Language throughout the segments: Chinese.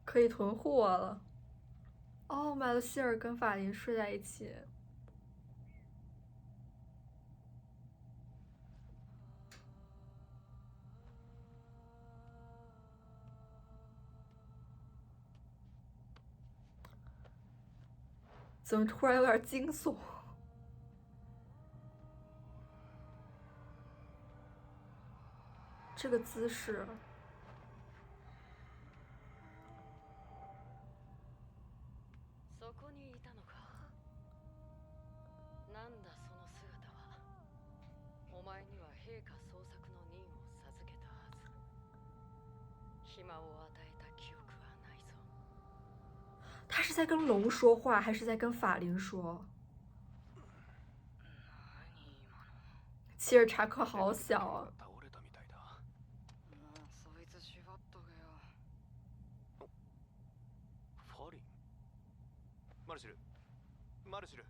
可以囤货了。哦，买了希尔跟法林睡在一起。怎么突然有点惊悚？这个姿势。そこにいたのか。なんだその姿は。お前には陛下捜索の任を授けたはず。暇を与えた記憶はないぞ。他是在跟龙说话，还是在跟法林说？希尔查克好小啊！そいつ縛っとけよ。ファリン。マルシル。マルシル。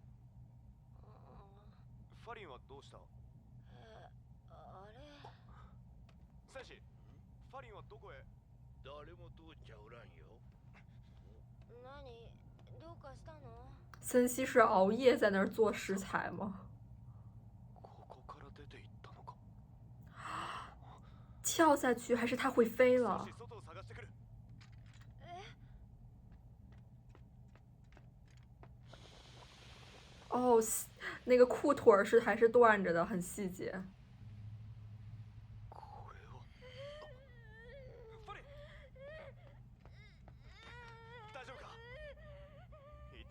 ファリンはどうした？あれ。戦士。ファリンはどこへ？誰も通っちゃおらんよ。何？どうかしたの？森西是熬夜在那儿做食材吗？跳下去还是他会飞了？哦，那个裤腿是还是断着的，很细节。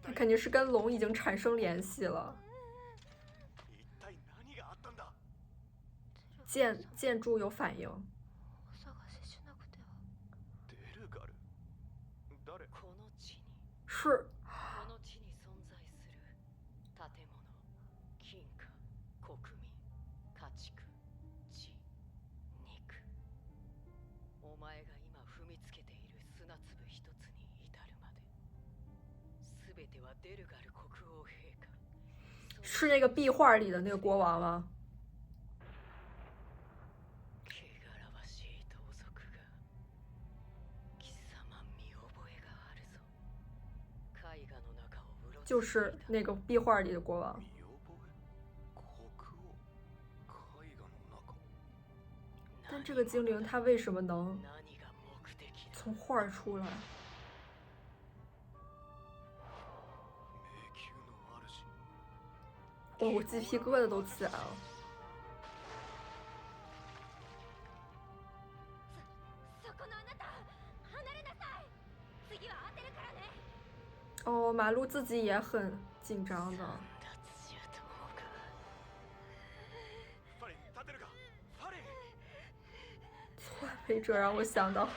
他肯定是跟龙已经产生联系了。建筑有反应。是。是那个壁画里的那个国王吗？就是那个壁画里的国王。但这个精灵他为什么能从画出来？哦，我鸡皮疙瘩都起来了。哦，马路自己也很紧张的。篡位者让我想到。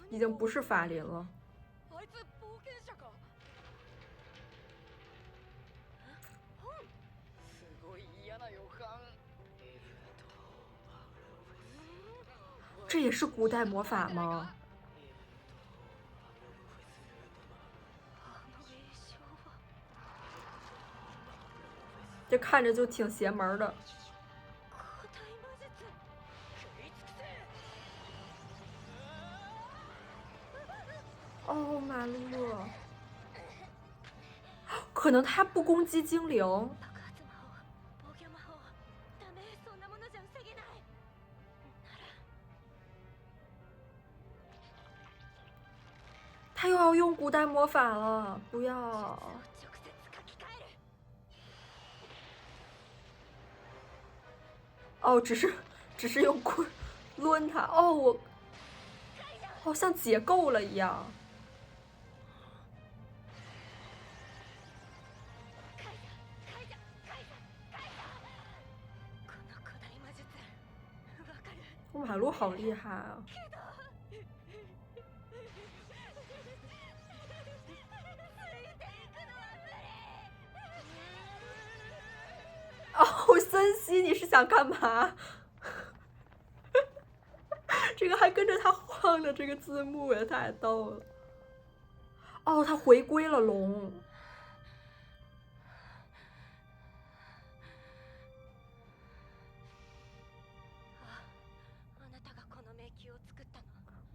已经不是法林了。这也是古代魔法吗？这看着就挺邪门的。哦，马路，可能他不攻击精灵。他又要用古代魔法了，不要！哦，只是用棍抡他。哦，我好像解构了一样。马路好厉害啊！哦，森西，你是想干嘛？这个还跟着他晃的这个字幕也太逗了。哦，他回归了龙。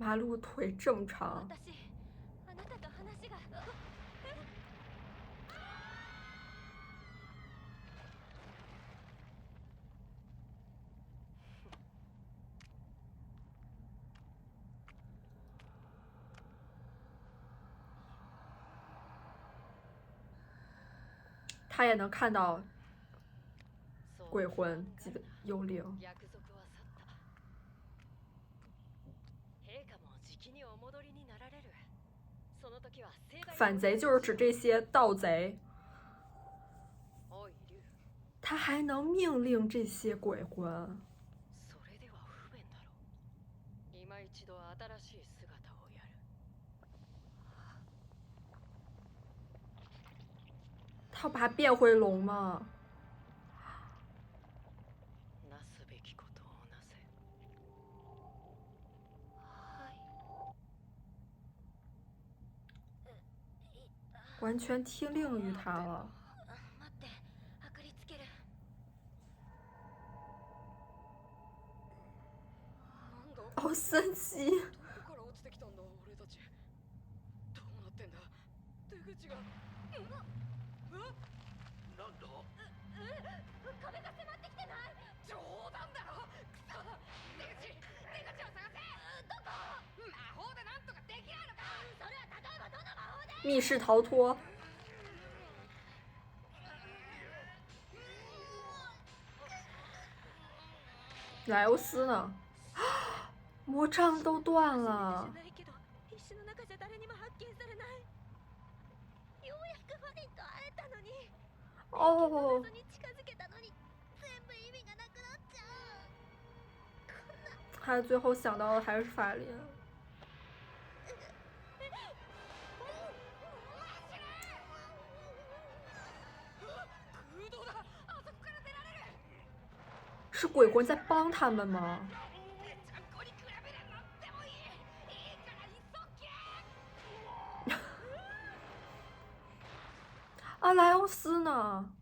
马路腿这么长。他也能看到鬼魂记得幽灵。反贼就是指这些盗贼。他还能命令这些鬼魂。他把它变回龙吗？完全听令于他了。哦，森西。密室逃脱。莱欧斯呢？魔杖都断了。哦。他最后想到的还是法莲。是鬼魂在帮他们吗？啊，莱欧斯呢？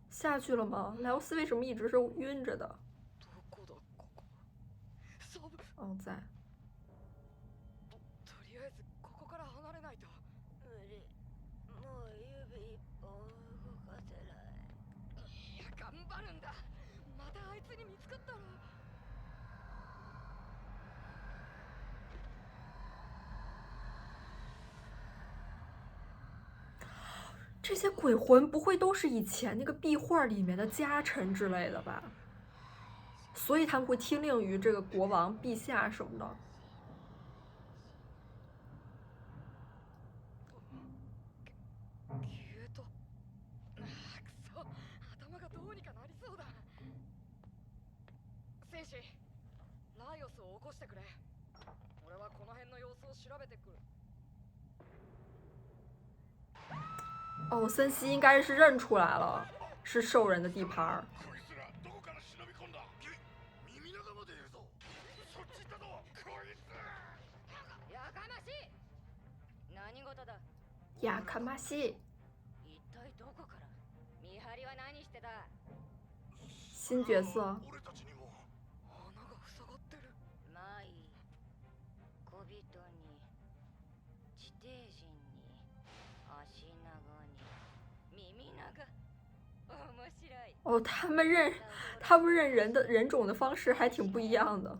下去了吗？莱欧斯为什么一直是晕着的？哦，在。这些鬼魂不会都是以前那个壁画里面的家臣之类的吧？所以他们会听令于这个国王陛下什么的。哦，森西应该是认出来了，是兽人的地盘。亚卡马西。新角色。哦，他们认人种的方式还挺不一样的。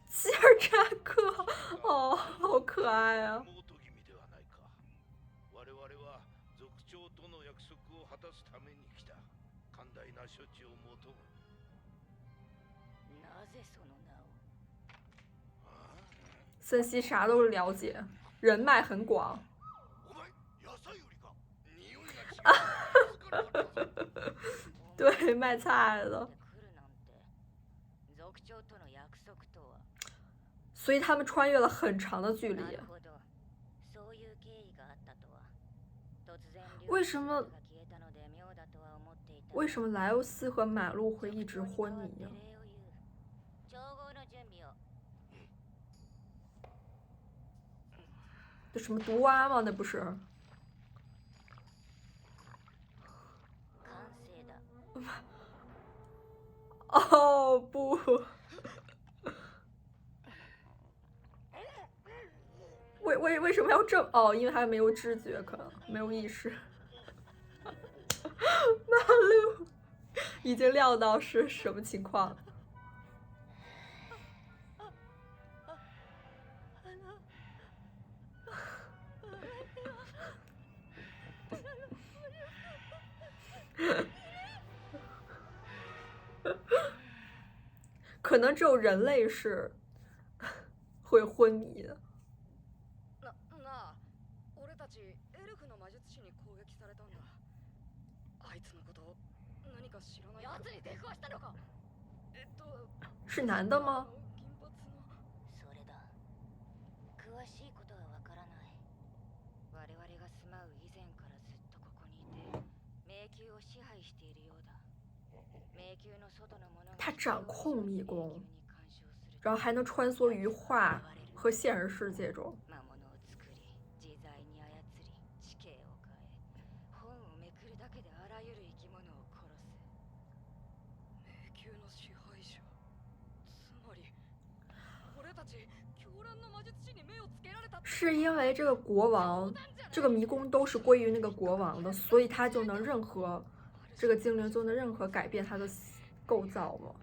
希尔扎克，哦，好可爱啊！森西啥都了解，人脉很广。对，卖菜的。所以他们穿越了很长的距离。为什么莱欧斯和马路会一直昏迷呢？这什么毒蛙吗？那不是。哦，哦不，为什么要这么？哦，因为他没有知觉，可能没有意识。马路已经料到是什么情况了。可能只有人类是会昏迷的。なあ、俺たちエルフの魔術師に攻撃されたんだ。あいつのこと何か知らない。奴に出くわしたのか。是男的吗？銀髪の。それだ。詳しいことはわからない。我々が住まう以前からずっとここにいて、迷宮を支配しているようだ。迷宮の外のものが他掌控迷宫，然后还能穿梭于画和现实世界中。魔物を作り、自在に操り、地形を変え、本をめくるだけであらゆる生き物を殺す。迷宮の支配者。つまり、俺たち狂乱の魔術師に目をつけられた。是因为这个国王，这个迷宫都是归于那个国王的，所以他就能任何这个精灵就能任何改变它的构造吗？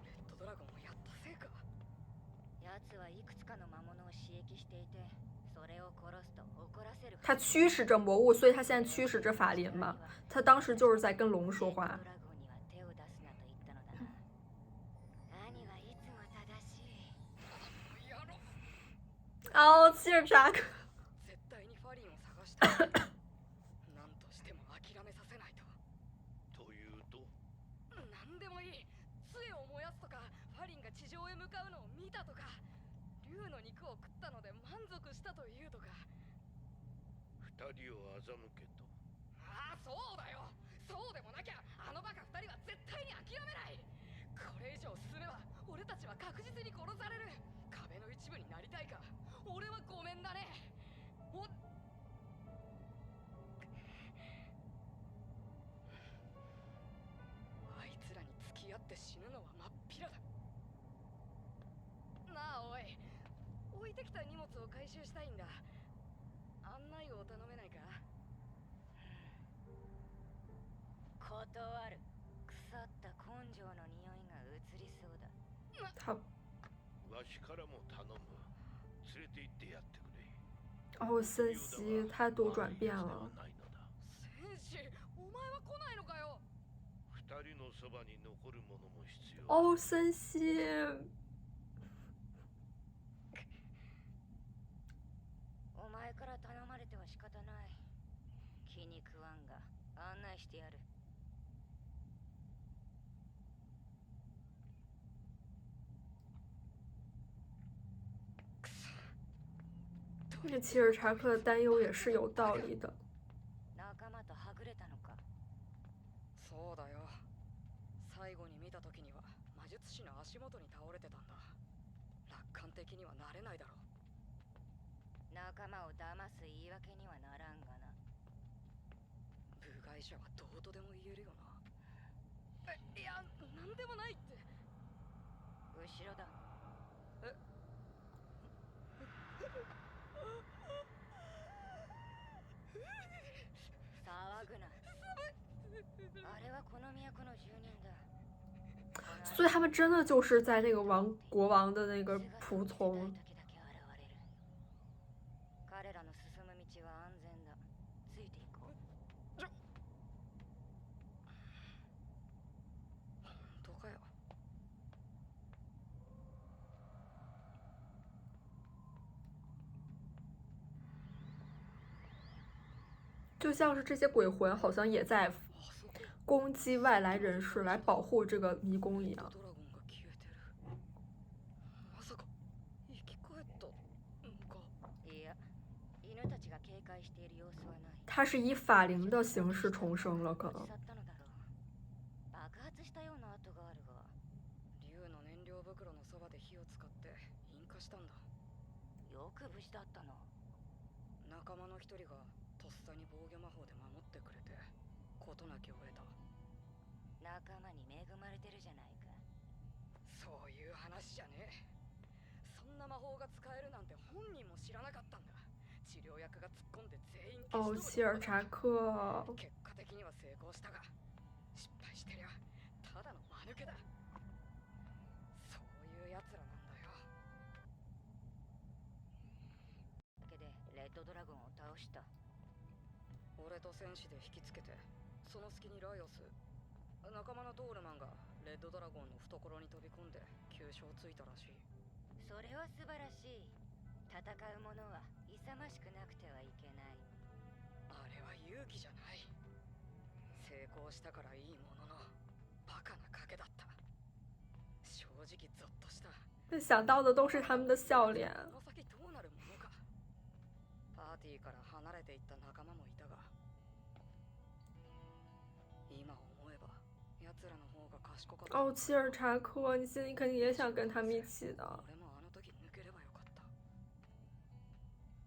他驱使着魔物，所以他现在驱使着法林嘛。他当时就是在跟龙说话。哦，切尔扎克。何でもいい。杖を燃やすとか、ファリンが地上へ向かうのを見たとか、竜の肉を食ったので満足したというとか。二人を欺けと。ああ、そうだよ。そうでもなきゃあのバカ二人は絶対に諦めない。これ以上進めば俺たちは確実に殺される。壁の一部になりたいか。俺はごめんだね。あいつらに付き合って死ぬのは真っ平だ。なあおい、置いてきた荷物を回収したいんだ。案内を頼めないか。断る。腐った根性の匂いが移りそうだ。他わしからも頼む。連れて行ってやってくれ。哦，森西他都转变了。戦士、お前は来ないのかよ。二人のそばに残るものも必要。哦，森西。お前から頼まれては仕方ない。気に食わんが案内してやる。那齐尔查克的担忧也是有道理的。仲間とはぐれたのか。そうだよ。最後に見た時には魔術師の足元に倒れてたんだ。楽観的にはなれないだろう。仲間を騙す言い訳にはならんがな。部外者はどうとでも言えるよな。いや、なんでもないって。後ろだ。え騒ぐな。あれはこの都の住人だ。所以他们真的就是在那个国王的那个仆从。彼らの進む道は安全だ。ついていこう。本当かよ。就像是这些鬼魂好像也在攻击外来人士来保护这个迷宫一样。他是以法灵的形式重生了，可能。竜の燃料袋のそばで火を使って引火したんだ。よく無事だったの。仲間の一人がとっさに防御魔法で守ってくれて事なきを得た。仲間に恵まれてるじゃないか。そういう話じゃねえ。そんな魔法が使えるなんて本人も知らなかったんだ。治療薬が突っ込んで全員哦，消し希尔飛扎ぶ克。結果的には成功したが、失敗してりゃただの間抜けだ。そういうやつらなんだよ。だけでレッドドラゴンを倒した。俺と戦士で引きつけて、その隙にライオス、仲間のトールマンがレッドドラゴンの懐に飛び込んで急所をついたらしい。それは素晴らしい。戦う者は勇ましくなくてはいけない。あれは勇気じゃない。成功したからいいものの、バカな賭けだった。正直ゾッとした。想到的都是他们的笑脸。この先どうなるものか。パーティーから離れていった仲間もいたが、今思えば奴らの方が賢かった。哦，希尔扎克，你心里肯定也想跟他们一起的。俺もあの時抜ければよかった。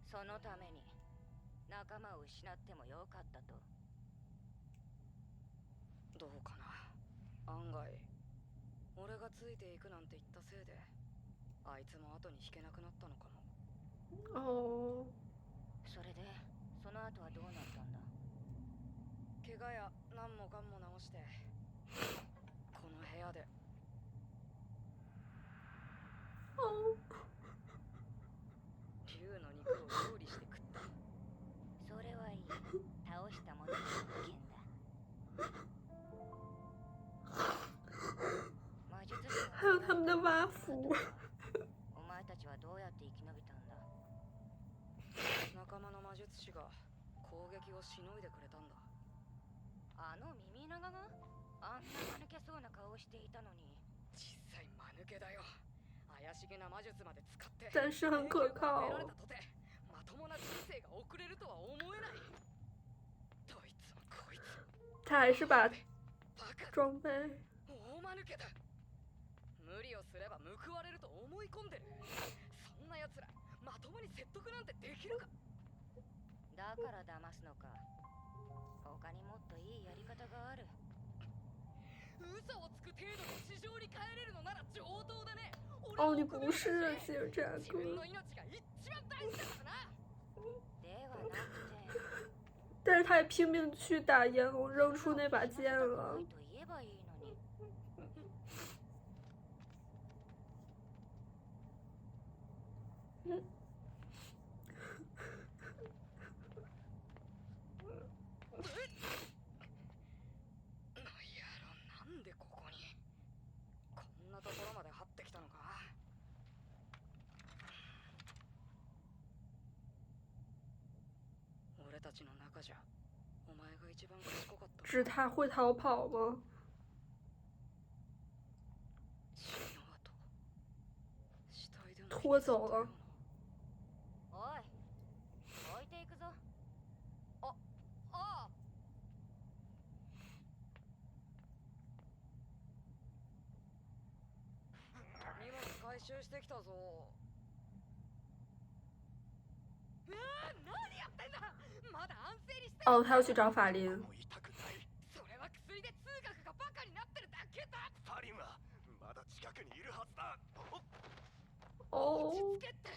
そのために仲間を失ってもよかったと。どうかな。案外俺がついていくなんて言ったせいで、あいつも後に引けなくなったのかも。哦，それでその後はどうなったんだ。怪我や何もかんも直して、この部屋で哦，竜の肉を料理して食った。それはいい。倒した者の意見だ。魔術師は还有他们的蛙服。お前たちはどうやって生き延びたんだ。仲間の魔術師が攻撃をしのいでくれたんだ。あの耳長があんな間抜けそうな顔をしていたのに。実際間抜けだよ。怪しげな魔術まで使って、但是很可靠得られたとてまともな人生が送れるとは思えない。どいつもこいつ他还是把バカ装备。大間抜けだ。無理をすれば報われると思い込んでる。そんな奴らまともに説得なんてできるか。だから騙すのか。他にもっといいやり方がある。嘘をつく程度で地上に帰れるのなら上等だね。哦，你不是希尔扎自分の克。命が一番大事だからな。ではなくて、但是他也拼命去打炎龙，扔出那把剑了。と言えばいいのに。なんでここに。こんなところまで張ってきたのか。俺たちの中じゃお前が一番賢かった。是他会逃跑吗？血の跡。死体でも拖走了。おい、置いていくぞ。ああ。荷物回収してきたぞ。うわー、何やってんだ。まだ安静にして。哦，他要去找法林。もう痛くない。それは薬で通学がバカになってるだけだ。ファリンはまだ近くにいるはずだ。哦，落ち着けって。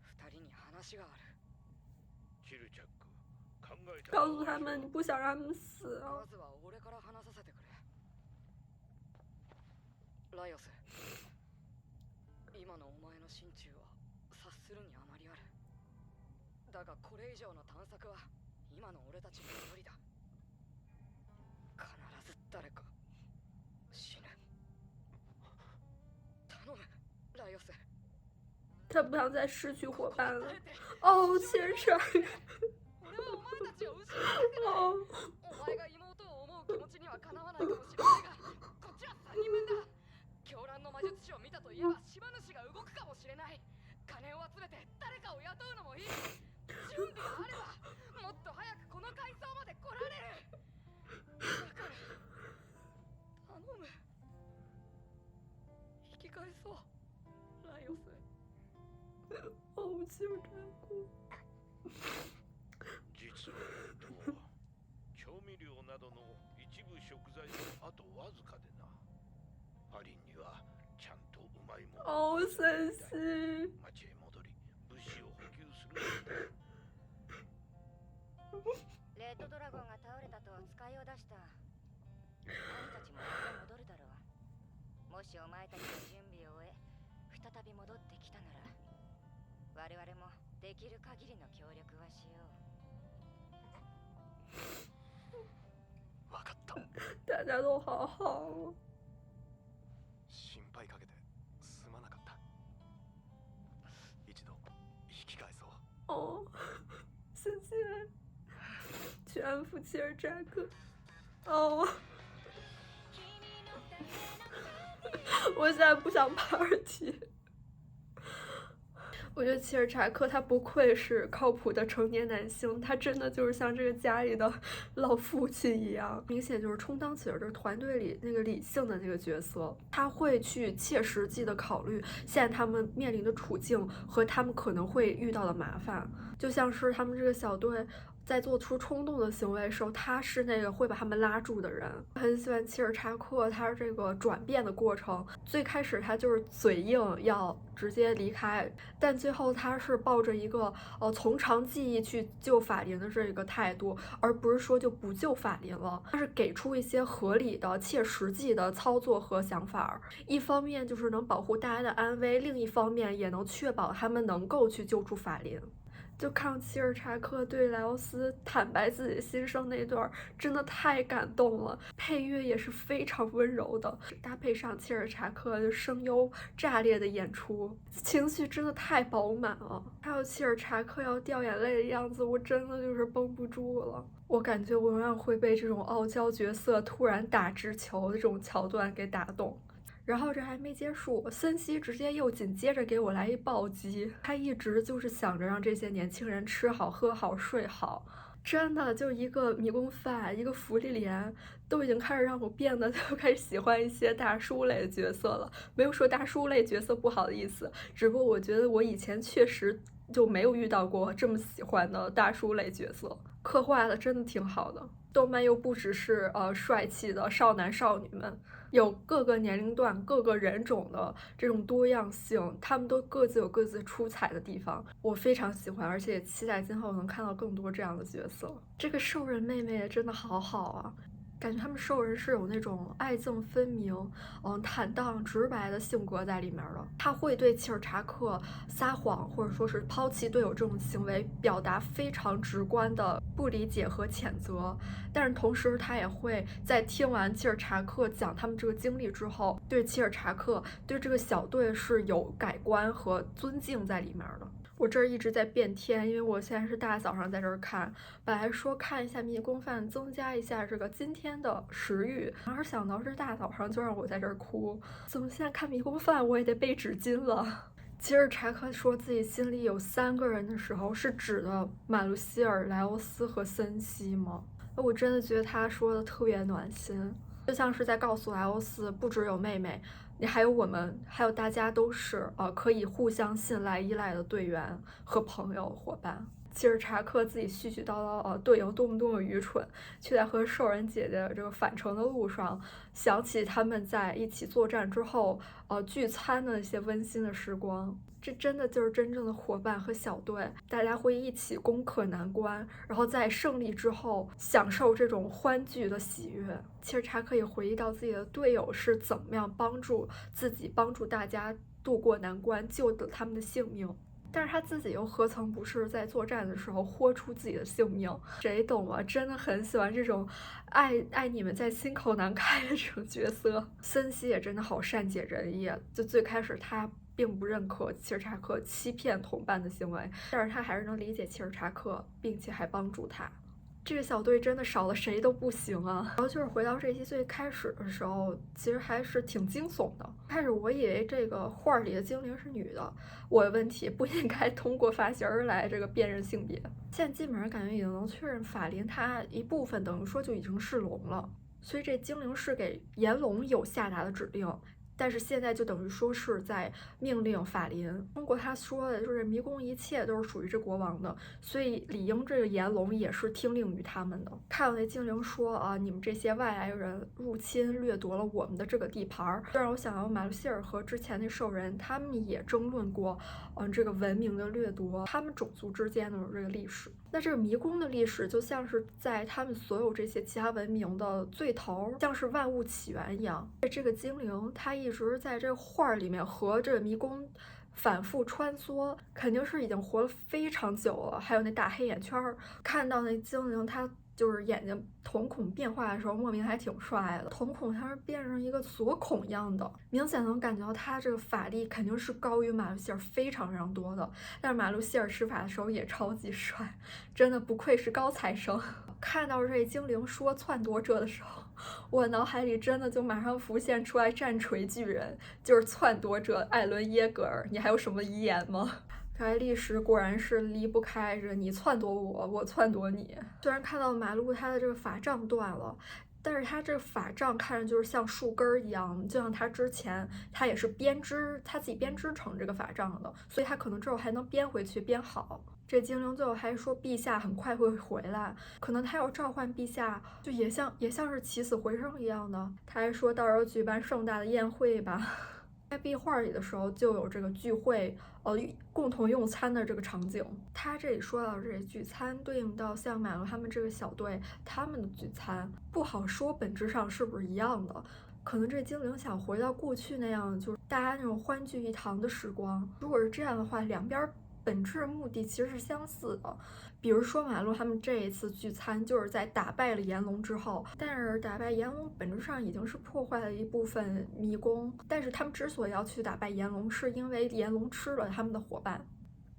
二人に話がある。キルチャック、考えた告诉他们你不想让他们死啊ま。ずは俺から話させてくれ。ライオス、今のお前の心中は察するにあまりある。だがこれ以上の探索は今の俺たちに無理だ。必ず誰か死ぬ。頼む、ライオス。他不想再失去伙伴了。哦，希尔扎克。俺はお前たちを失いたくない。哦，お前が妹を思う気持ちにはかなわないかもしれないが、こっちは3人分だ。狂乱の魔術師を見たといえば島主が動くかもしれない。金を集めて誰かを雇うのもいい。準備があればもっと早くこの階層まで来られる。だから頼む、引き返そう、ライオス。哦，希尔扎克。実は本当は材もあとわずかでな。アリンにはちゃんとうまいもの哦，を森西，町へ戻り物資を補給するのだ。レッドドラゴンが倒れたと使いを出した。兄たちもまた戻るだろう。もしお前たちの準備を終え再び戻ってきたなら我々もできる限りの協力はしよ分かった。大家都好好哦。心配かけてすまなかった。一度引き返そう。哦，森西去安抚切尔扎克。哦，我现在不想 party。我觉得切尔查克他不愧是靠谱的成年男性，他真的就是像这个家里的老父亲一样，明显就是充当起了这个团队里那个理性的那个角色。他会去切实际的考虑现在他们面临的处境和他们可能会遇到的麻烦，就像是他们这个小队在做出冲动的行为的时候，他是那个会把他们拉住的人。很喜欢切尔查克他这个转变的过程，最开始他就是嘴硬要直接离开，但最后他是抱着一个从长计议去救法林的这个态度，而不是说就不救法林了。他是给出一些合理的切实际的操作和想法，一方面就是能保护大家的安危，另一方面也能确保他们能够去救出法林。就看切尔查克对莱奥斯坦白自己心声那段，真的太感动了。配乐也是非常温柔的，搭配上切尔查克的声优炸裂的演出，情绪真的太饱满了。还有切尔查克要掉眼泪的样子，我真的就是绷不住了。我感觉我永远会被这种傲娇角色突然打直球的这种桥段给打动。然后这还没结束，森西直接又紧接着给我来一暴击。他一直就是想着让这些年轻人吃好喝好睡好，真的就一个迷宫饭一个芙莉莲都已经开始让我变得就开始喜欢一些大叔类的角色了。没有说大叔类角色不好的意思，只不过我觉得我以前确实就没有遇到过这么喜欢的大叔类角色，刻画的真的挺好的。动漫又不只是帅气的少男少女们，有各个年龄段各个人种的这种多样性，他们都各自有各自出彩的地方，我非常喜欢，而且也期待今后能看到更多这样的角色。这个兽人妹妹也真的好好啊，感觉他们兽人是有那种爱憎分明坦荡直白的性格在里面的。他会对切尔查克撒谎或者说是抛弃队友这种行为表达非常直观的不理解和谴责，但是同时他也会在听完切尔查克讲他们这个经历之后，对切尔查克对这个小队是有改观和尊敬在里面的。我这儿一直在变天，因为我现在是大早上在这儿看，本来说看一下迷宫饭增加一下这个今天的食欲，然而想到是大早上就让我在这儿哭，怎么现在看迷宫饭我也得背纸巾了。切尔查克说自己心里有3个人的时候，是指的马路希尔、莱欧斯和森西吗？我真的觉得他说的特别暖心，就像是在告诉莱欧斯，不只有妹妹，你还有我们，还有大家都是可以互相信赖依赖的队员和朋友伙伴。切尔查克自己絮絮叨叨队友多么愚蠢，却在和兽人姐姐这个返程的路上想起他们在一起作战之后聚餐的那些温馨的时光。这真的就是真正的伙伴和小队，大家会一起攻克难关，然后在胜利之后享受这种欢聚的喜悦。切尔查克也回忆到自己的队友是怎么样帮助自己帮助大家渡过难关，救得他们的性命，但是他自己又何曾不是在作战的时候豁出自己的性命？谁懂啊？真的很喜欢这种爱你们在心口难开的这种角色。森西也真的好善解人意，就最开始他并不认可切尔查克欺骗同伴的行为，但是他还是能理解切尔查克，并且还帮助他。这个小队真的少了谁都不行啊！然后就是回到这一集最开始的时候，其实还是挺惊悚的。开始我以为这个画里的精灵是女的，我的问题不应该通过发型来这个辨认性别。现在基本上感觉已经能确认法林她一部分等于说就已经是龙了，所以这精灵是给炎龙有下达的指令，但是现在就等于说是在命令法林。通过他说的，就是迷宫一切都是属于这国王的，所以理应这个炎龙也是听令于他们的。看到那精灵说啊，你们这些外来人入侵掠夺了我们的这个地盘，这让我想到马路希尔和之前那兽人，他们也争论过，这个文明的掠夺，他们种族之间的这个历史。那这个迷宫的历史就像是在他们所有这些其他文明的最头，像是万物起源一样。这个精灵它一直在这画里面和这个迷宫反复穿梭，肯定是已经活了非常久了。还有那大黑眼圈，看到那精灵它就是眼睛瞳孔变化的时候，莫名还挺帅的。瞳孔它是变成一个锁孔一样的，明显能感觉到他这个法力肯定是高于马路希尔非常非常多的。但是马路希尔施法的时候也超级帅，真的不愧是高材生。看到这精灵说篡夺者的时候，我脑海里真的就马上浮现出来战锤巨人，就是篡夺者艾伦耶格尔。你还有什么遗言吗？这历史果然是离不开着你篡夺我，我篡夺你。虽然看到马路他的这个法杖断了，但是他这个法杖看着就是像树根一样，就像他之前他也是编织，他自己编织成这个法杖的，所以他可能之后还能编回去编好。这精灵最后还说陛下很快会回来，可能他要召唤陛下，就也像是起死回生一样的。他还说到时候举办盛大的宴会吧。在壁画里的时候就有这个聚会，共同用餐的这个场景。他这里说到这聚餐对应到像马路他们这个小队他们的聚餐，不好说本质上是不是一样的。可能这精灵想回到过去那样，就是大家那种欢聚一堂的时光。如果是这样的话，两边本质目的其实是相似的。比如说马路他们这一次聚餐就是在打败了炎龙之后，但是打败炎龙本质上已经是破坏了一部分迷宫，但是他们之所以要去打败炎龙，是因为炎龙吃了他们的伙伴。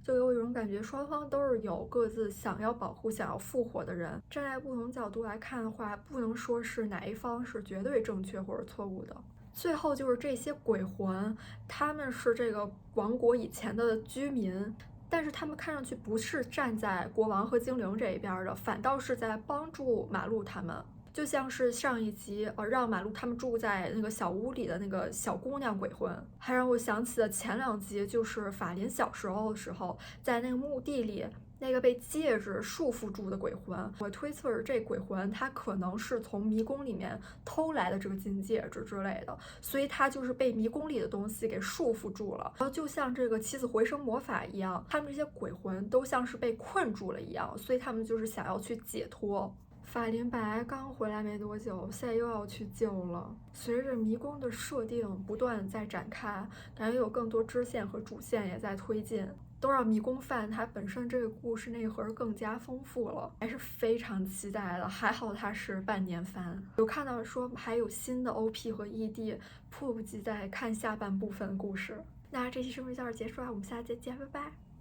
就有一种感觉，双方都是有各自想要保护、想要复活的人。站在不同角度来看的话，不能说是哪一方是绝对正确或者错误的。最后就是这些鬼魂，他们是这个王国以前的居民，但是他们看上去不是站在国王和精灵这一边的，反倒是在帮助马路他们。就像是上一集让马路他们住在那个小屋里的那个小姑娘鬼魂，还让我想起了前2集，就是法林小时候的时候，在那个墓地里那个被戒指束缚住的鬼魂。我推测这鬼魂他可能是从迷宫里面偷来的这个金戒指之类的，所以他就是被迷宫里的东西给束缚住了。然后就像这个起死回生魔法一样，他们这些鬼魂都像是被困住了一样，所以他们就是想要去解脱。法林白刚回来没多久，现在又要去救了。随着迷宫的设定不断在展开，感觉有更多支线和主线也在推进，都让迷宫饭它本身这个故事内核更加丰富了，还是非常期待的。还好它是半年番，有看到说还有新的 OP 和 ED， 迫不及待看下半部分的故事。那这期视频就到这儿结束了，我们下期见，拜拜。